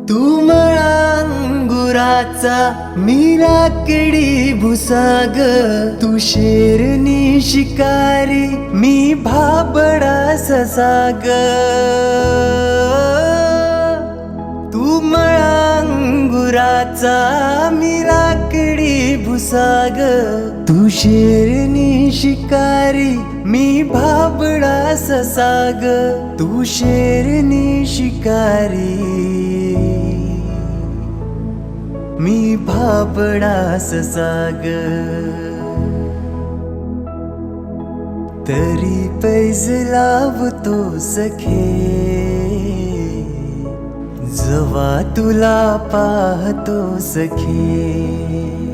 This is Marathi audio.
तू मळा अंगुराचा मी लाकडी भुसाग, तू शेरनी शिकारी मी भाबडा ससाग. तू मळा अंगुराचा मी लाकडी भुसाग, तू शेरनी शिकारी मी भाबडा ससाग. तू शेरनी शिकारी मी भाबडा ससाग. तरी पैज लावतो सखे जवा तुला पाहतो सखे.